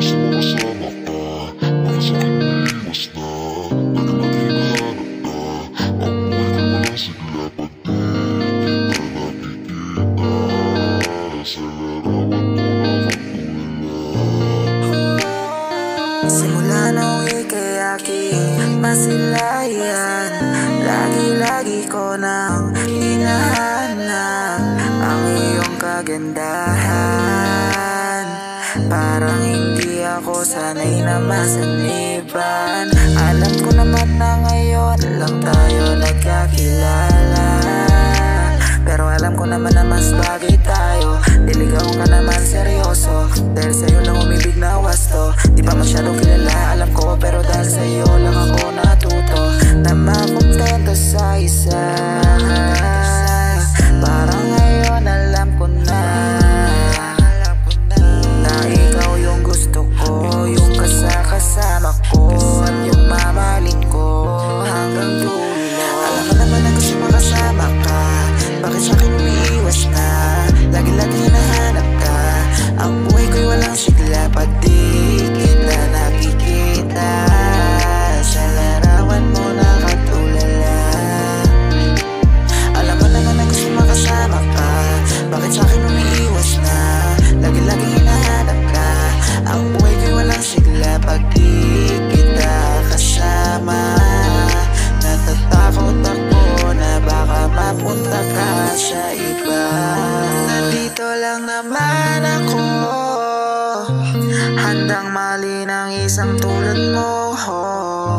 Kasi makasama ka, bakit sa'kin umiiwas na? Lagi-lagi hinahanap ka. Ang buhay ko walang sigla pag di kita nakikita. Sa larawan mo na magtulala. Simula nung ika'y masilayan, lagi-lagi ko nang hinahanap ang iyong kagandahan. Parang hindi ako sanay na masaniban. Alam ko naman na ngayon lang tayo nagkakilala, pero alam ko naman na mas bagay tayo. Diligaw ka naman seryoso, dahil sa'yo lang umibig na wasto. Di pa masyadong kilala, alam ko, pero dahil sa'yo lang ako natuto na makontento sa isa. Parang ngayon alam ko na ikaw yung gusto ko, yung kasama ko, at yung mamahalin ko hanggang dulo. Alam mo naman na gusto makasama ka, bakit sa'kin umiiwas na? Lagi-lagi hinahanap ka. Ang buhay ko'y walang sigla pag di kita nakikita. Sa larawan mo nakatulala. Alam mo naman na gusto makasama ka, bakit sa'kin umiiwas na? Lagi-lagi hinahanap ka. Ang buhay ko'y walang sigla pag di kita kasama. Natatakot ako na baka mapunta ka sa iba. Nandito lang naman ako, handang mali ng isang tulad mo.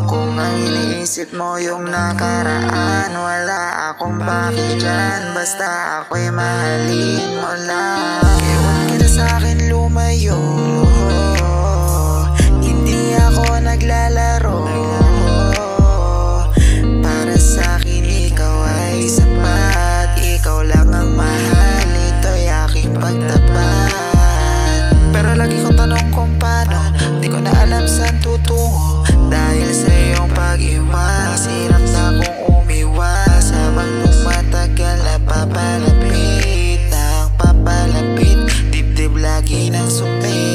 Kung ang iniisip mo yung nakaraan, wala akong paki dyan, basta ako'y mahalin mo lang. Iwan ka na sa'kin lumayo, hindi ako naglalaro. Para sa'kin ikaw ay sapat, ikaw lang ang mahal, ito'y aking pagtapat. Pero lagi kong tanong kung paano, di ko na alam saan tutungo. Dahil sa iyong pag-iwas, hirap na kong umiwas. Habang tumatagal na papalapit, nang papalapit, dibdib lagi ng sumit.